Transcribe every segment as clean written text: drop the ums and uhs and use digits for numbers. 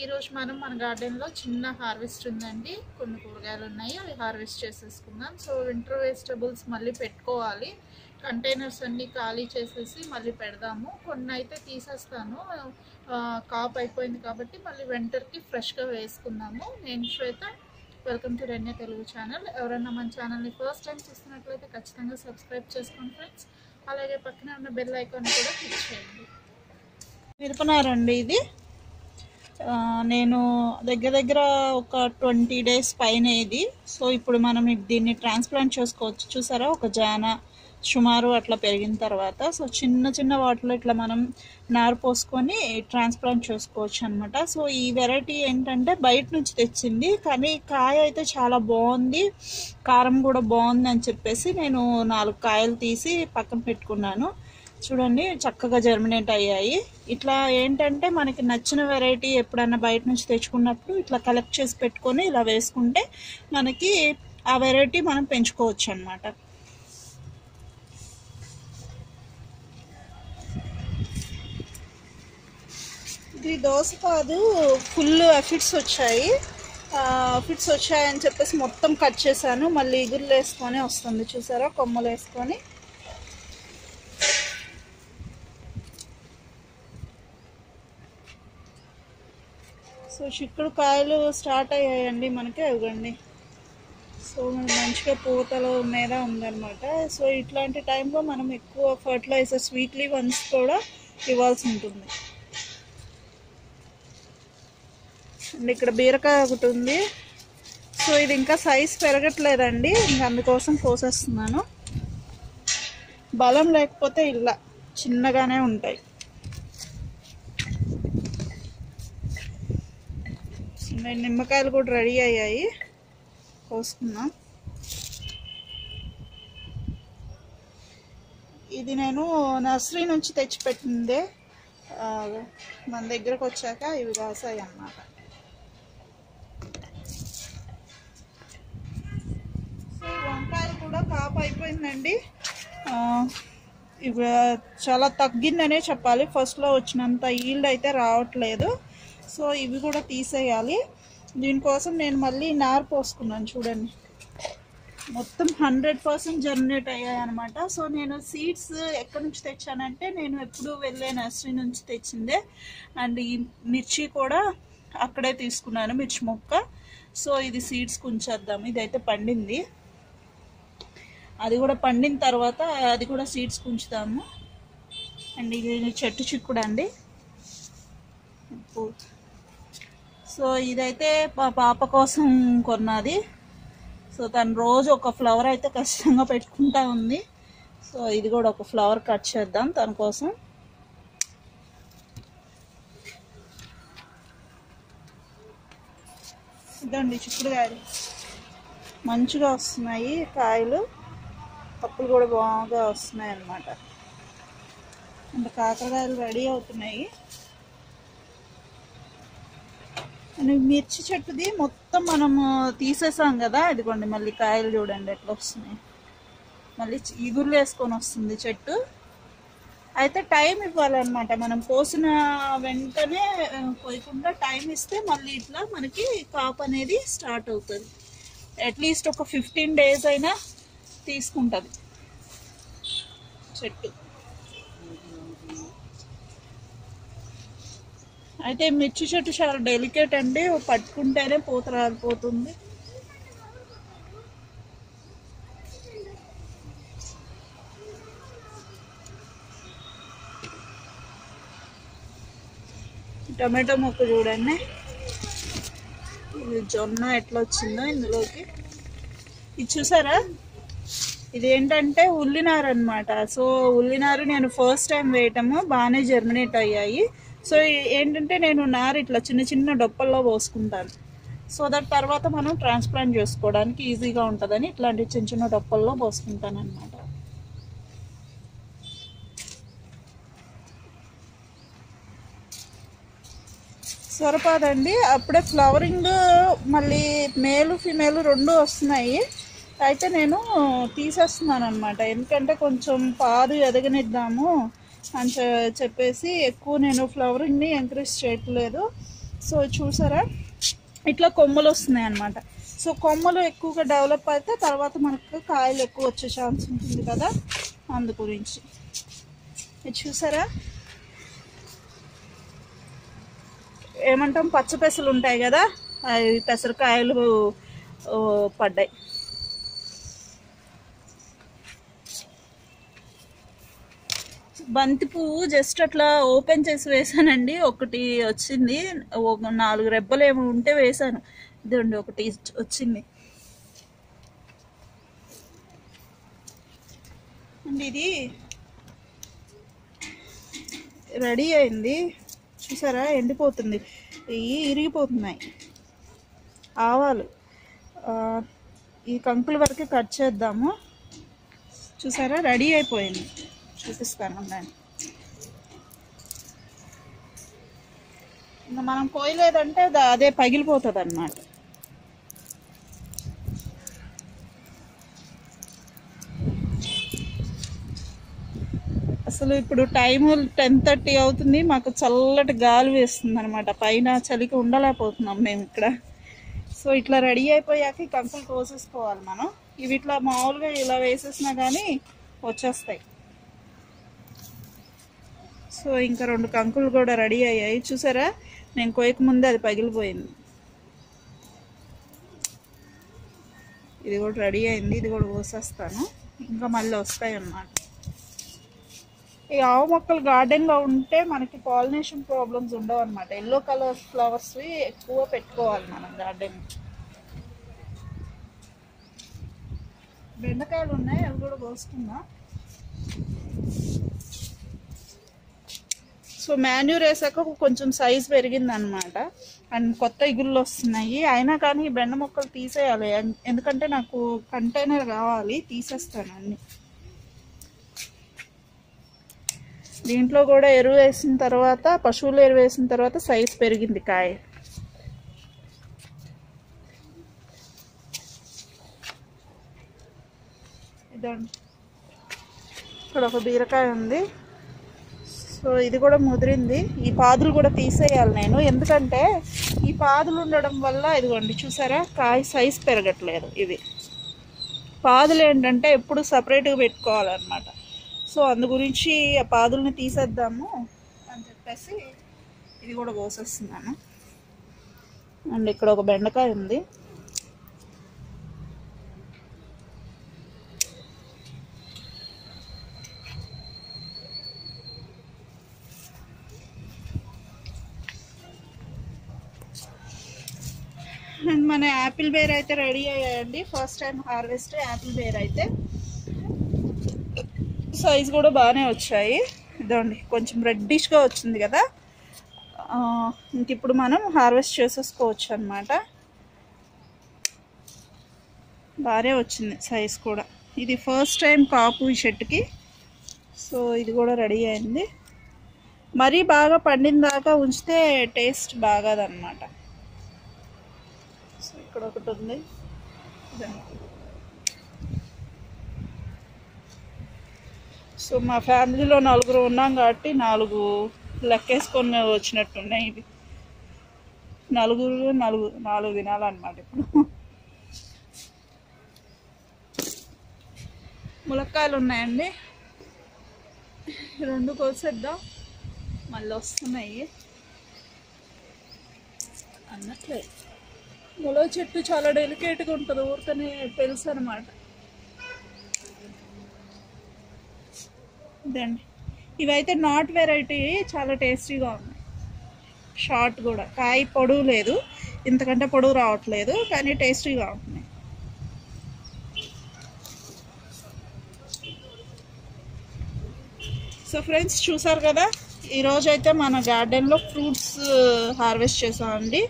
ఈరోజు మనం మన గార్డెన్లో చిన్న హార్వెస్ట్ ఉందండి. కొన్ని కూరగాయలు ఉన్నాయి, అవి హార్వెస్ట్ చేసేసుకుందాం. సో వింటర్ వెజిటబుల్స్ మళ్ళీ పెట్టుకోవాలి. కంటైనర్స్ అన్నీ ఖాళీ చేసేసి మళ్ళీ పెడదాము. కొన్ని అయితే తీసేస్తాను, కాప్ అయిపోయింది కాబట్టి మళ్ళీ వింటర్కి ఫ్రెష్గా వేసుకుందాము. నేను Shweta, welcome to Renew Telugu channel. ఎవరైనా మన ఛానల్ని ఫస్ట్ టైం చూస్తున్నట్లయితే ఖచ్చితంగా సబ్స్క్రైబ్ చేసుకోండి ఫ్రెండ్స్. అలాగే పక్కన ఉన్న బెల్ ఐకాన్ కూడా క్లిక్ చేయండి. మిరపనారండి ఇది. నేను దగ్గర ఒక 20 days పైన ఇది. సో ఇప్పుడు మనం దీన్ని ట్రాన్స్ప్లాంట్ చేసుకోవచ్చు. చూసారా, ఒక జాన సుమారు అట్లా పెరిగిన తర్వాత సో చిన్న వాటిలో ఇట్లా మనం నారు పోసుకొని ట్రాన్స్ప్లాంట్ చేసుకోవచ్చు అనమాట. సో ఈ వెరైటీ ఏంటంటే బయట నుంచి తెచ్చింది, కానీ కాయ అయితే చాలా బాగుంది, కారం కూడా బాగుంది అని చెప్పేసి నేను 4 కాయలు తీసి పక్కన పెట్టుకున్నాను. చూడండి, చక్కగా జర్మినేట్ అయ్యాయి. ఇట్లా ఏంటంటే మనకి నచ్చిన వెరైటీ ఎప్పుడన్నా బయట నుంచి తెచ్చుకున్నప్పుడు ఇట్లా కలెక్ట్ చేసి పెట్టుకొని ఇలా వేసుకుంటే మనకి ఆ వెరైటీ మనం పెంచుకోవచ్చు అన్నమాట. ఇది దోస కాదు, ఫుల్ అఫిడ్స్ వచ్చాయని చెప్పేసి మొత్తం కట్ చేశాను. మళ్ళీ ఇగుర్లు వేసుకొని వస్తుంది, చూసారా, కొమ్మలు వేసుకొని. సో చిక్కుడు కాయలు స్టార్ట్ అయ్యాయండి మనకి, ఇవ్వండి. సో మంచిగా పూతలు మీద ఉందన్నమాట. సో ఇట్లాంటి టైంలో మనం ఎక్కువ ఫర్టిలైజర్స్ వీక్లీ వన్స్ కూడా ఇవ్వాల్సి ఉంటుంది. అండ్ ఇక్కడ బీరకాయ ఒకటి ఉంది. సో ఇది ఇంకా సైజ్ పెరగట్లేదండి, ఇంకా అందుకోసం కోసేస్తున్నాను. బలం లేకపోతే ఇలా చిన్నగానే ఉంటాయి. నిమ్మకాయలు కూడా రెడీ అయ్యాయి, కోసుకున్నాం. ఇది నేను నర్సరీ నుంచి తెచ్చిపెట్టిందే, మన దగ్గరకు వచ్చాక ఇవి కాసాయి అన్నమాట. సో వంకాయలు కూడా కాపు అయిపోయిందండి. ఇవి చాలా తగ్గిందనే చెప్పాలి, ఫస్ట్లో వచ్చినంత ఈల్డ్ అయితే రావట్లేదు. సో ఇవి కూడా తీసేయాలి. దీనికోసం నేను మళ్ళీ నారు పోసుకున్నాను. చూడండి, మొత్తం 100% జర్మినేట్ అయ్యాయి అనమాట. సో నేను సీడ్స్ ఎక్కడి నుంచి తెచ్చానంటే నేను ఎప్పుడు వెళ్ళే నర్సరీ నుంచి తెచ్చిందే. అండ్ ఈ మిర్చి కూడా అక్కడే తీసుకున్నాను, మిర్చి మొక్క. సో ఇది సీడ్స్ ఉంచేద్దాము. ఇదైతే పండింది, అది కూడా పండిన తర్వాత అది కూడా సీడ్స్ ఉంచుతాము. అండ్ ఇది చెట్టు చిక్కుడు అండి. సో ఇదైతే మా పాప కోసం కొన్నది. సో తను రోజు ఒక ఫ్లవర్ అయితే ఖచ్చితంగా పెట్టుకుంటా ఉంది. సో ఇది కూడా ఒక ఫ్లవర్ కట్ చేద్దాం తన కోసం. ఇదండి చిక్కుడుకాయలు, మంచిగా వస్తున్నాయి కాయలు, పప్పులు కూడా బాగా వస్తున్నాయి అన్నమాట. అంటే కాకరకాయలు రెడీ అవుతున్నాయి. మిర్చి చెట్టుది మొత్తం మనము తీసేసాం కదా, ఇదిగోండి మళ్ళీ కాయలు చూడండి ఎట్లా వస్తున్నాయి. మళ్ళీ ఇగుర్లు వేసుకొని వస్తుంది చెట్టు. అయితే టైం ఇవ్వాలన్నమాట, మనం పోసిన వెంటనే పోయకుండా టైం ఇస్తే మళ్ళీ ఇట్లా మనకి కాపు అనేది స్టార్ట్ అవుతుంది. అట్లీస్ట్ ఒక 15 days అయినా తీసుకుంటుంది చెట్టు. అయితే మిర్చి చెట్టు చాలా డెలికేట్ అండి, పట్టుకుంటేనే పూత రాలిపోతుంది. టమాటో మొక్క చూడండి, ఇది జొన్న ఎట్లా వచ్చిందో ఇందులోకి. ఇది చూసారా, ఇదేంటంటే ఉల్లినారు అనమాట. సో ఉల్లినారు నేను ఫస్ట్ టైం వేయటము, బాగానే జర్మినేట్ అయ్యాయి. సో ఏంటంటే నేను నారు ఇట్లా చిన్న డొప్పల్లో పోసుకుంటాను. సో దట్ తర్వాత మనం ట్రాన్స్ప్లాంట్ చేసుకోవడానికి ఈజీగా ఉంటుందని ఇట్లాంటి చిన్న డొప్పల్లో పోసుకుంటాను అనమాట. సరిపోదండి, అప్పుడే ఫ్లవరింగ్ మళ్ళీ మేలు ఫీమేల్ 2 వస్తున్నాయి. అయితే నేను తీసేస్తున్నాను అనమాట, ఎందుకంటే కొంచెం పాదు ఎదగనిద్దాము అని చెప్పేసి ఎక్కువ నేను ఫ్లవరింగ్ని ఎంకరేజ్ చేయట్లేదు. సో చూసారా ఇట్లా కొమ్మలు వస్తున్నాయి అన్నమాట. సో కొమ్మలు ఎక్కువగా డెవలప్ అయితే తర్వాత మనకు కాయలు ఎక్కువ వచ్చే ఛాన్స్ ఉంటుంది కదా, అందు గురించి. ఇది చూసారా ఏమంటాం, పచ్చ పెసలు ఉంటాయి కదా, అవి పెసరకాయలు పడ్డాయి. బంతి పువ్వు జస్ట్ అట్లా ఓపెన్ చేసి వేసానండి, ఒకటి వచ్చింది. 4 రెబ్బలు ఏమో ఉంటే వేసాను, ఇదండి ఒకటి వచ్చింది అండి. ఇది రెడీ అయింది చూసారా, ఎండిపోతుంది, ఇవి ఇరిగిపోతున్నాయి ఆవాలు. ఈ కంకుల వరకు కట్ చేద్దాము. చూసారా రెడీ అయిపోయింది, చూపిస్తాను దాన్ని. ఇంకా మనం కోయలేదంటే అదే పగిలిపోతుంది అన్నమాట. అసలు ఇప్పుడు టైము 10:30 అవుతుంది, మాకు చల్లటి గాలి వేస్తుంది అనమాట, పైన చలికి ఉండలేకపోతున్నాం మేము ఇక్కడ. సో ఇట్లా రెడీ అయిపోయాక ఈ కంకులు కోసేసుకోవాలి మనం. ఇవి ఇట్లా మామూలుగా ఇలా వేసేసినా కానీ వచ్చేస్తాయి. సో ఇంకా 2 కంకులు కూడా రెడీ అయ్యాయి. చూసారా నేను కోయక ముందే అది పగిలిపోయింది. ఇది కూడా రెడీ అయింది, ఇది కూడా కోసేస్తాను, ఇంకా మళ్ళీ వస్తాయి అన్నమాట. ఈ ఆవు మొక్కలు గార్డెన్లో ఉంటే మనకి పాలినేషన్ ప్రాబ్లమ్స్ ఉండవు అనమాట. ఎల్లో కలర్ ఫ్లవర్స్వి ఎక్కువ పెట్టుకోవాలి మనం గార్డెన్. బెండకాయలు ఉన్నాయి, అవి కూడా కోసుకుందాం. సో మాన్యూర్ వేసాక కొంచెం సైజ్ పెరిగింది అనమాట, అండ్ కొత్త ఇగుళ్ళు వస్తున్నాయి. అయినా కానీ బెండ మొక్కలు తీసేయాలి, ఎందుకంటే నాకు కంటైనర్ కావాలి, తీసేస్తాను అన్ని. దీంట్లో కూడా ఎరువు వేసిన తర్వాత, పశువుల ఎరువు వేసిన తర్వాత సైజ్ పెరిగింది కాయ. ఇదండి ఇక్కడ ఒక బీరకాయ ఉంది. సో ఇది కూడా ముదిరింది. ఈ పాదులు కూడా తీసేయాలి నేను, ఎందుకంటే ఈ పాదులు ఉండడం వల్ల ఇదిగోండి చూసారా కాయ సైజ్ పెరగట్లేదు. ఇవి పాదులు ఏంటంటే ఎప్పుడు సపరేట్గా పెట్టుకోవాలన్నమాట. సో అందు గురించి ఆ పాదుల్ని తీసేద్దాము అని చెప్పేసి ఇది కూడా కోసేస్తున్నాను. అండ్ ఇక్కడ ఒక బెండకాయ ఉంది. అండ్ మన యాపిల్ బేర్ అయితే రెడీ అయ్యాయండి. First time harvest apple ber అయితే. సైజ్ కూడా బాగానే వచ్చాయి. ఇదండి కొంచెం రెడ్డిష్గా వచ్చింది కదా, ఇంక ఇప్పుడు మనం హార్వెస్ట్ చేసేసుకోవచ్చు అన్నమాట. బాగానే వచ్చింది సైజ్ కూడా. ఇది ఫస్ట్ టైం కాపు ఈ చెట్టుకి. సో ఇది కూడా రెడీ అయింది. మరీ బాగా పండిన దాకా ఉంచితే టేస్ట్ బాగాదన్నమాట. సో ఇక్కడ ఒకటి ఉంది. సో మా ఫ్యామిలీలో 4 ఉన్నాం కాబట్టి 4 లెక్కేసుకొని వచ్చినట్టున్నాయి. ఇవి 4 తినాలన్నమాట. ఇప్పుడు ములక్కాయలు ఉన్నాయండి, 2 కోసేద్దాం, మళ్ళీ వస్తున్నాయి అన్నట్లేదు. ములగ చెట్టు చాలా డెలికేట్గా ఉంటుంది, ఊరికనే తెలుసు అనమాట. ఇదండి ఇవైతే నాట్ వెరైటీ, చాలా టేస్టీగా ఉన్నాయి. షార్ట్ కూడా, కాయ పొడవు లేదు, ఇంతకంటే పొడవు రావట్లేదు, కానీ టేస్టీగా ఉంటున్నాయి. సో ఫ్రెండ్స్ చూసారు కదా, ఈరోజైతే మన గార్డెన్లో ఫ్రూట్స్ హార్వెస్ట్ చేసామండి.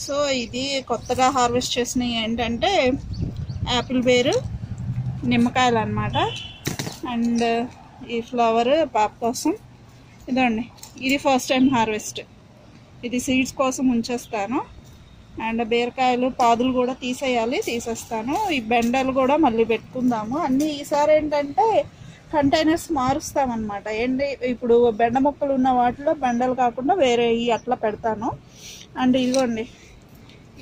సో ఇది కొత్తగా హార్వెస్ట్ చేసినవి ఏంటంటే యాపిల్ బేరు, నిమ్మకాయలు అన్నమాట. అండ్ ఈ ఫ్లవర్ పాప కోసం. ఇదండి ఇది ఫస్ట్ టైం హార్వెస్ట్, ఇది సీడ్స్ కోసం ఉంచేస్తాను. అండ్ బీరకాయలు పాదులు కూడా తీసేయాలి, తీసేస్తాను. ఈ బెండలు కూడా మళ్ళీ పెట్టుకుందాము అన్నీ. ఈసారి ఏంటంటే కంటైనర్స్ మారుస్తామన్నమాట. ఏంటి ఇప్పుడు బెండ మొక్కలు ఉన్న వాటిలో బెండలు కాకుండా వేరే అట్లా పెడతాను. అండ్ ఇదిగోండి,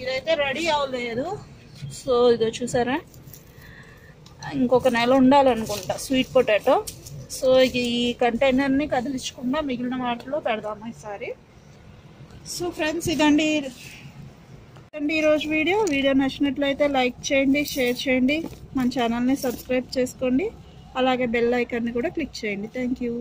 ఇదైతే రెడీ అవ్వలేదు. సో ఇదో చూసారా, ఇంకొక నెల ఉండాలనుకుంటా స్వీట్ పొటాటో. సో ఈ కంటైనర్ని కదిలించకుండా మిగిలిన వాటిలో పెడదాము ఈసారి. సో ఫ్రెండ్స్, ఇదండి ఈరోజు వీడియో నచ్చినట్లయితే లైక్ చేయండి, షేర్ చేయండి, మన ఛానల్ని సబ్స్క్రైబ్ చేసుకోండి, అలాగే బెల్ ఐకాన్ని కూడా క్లిక్ చేయండి. Thank you.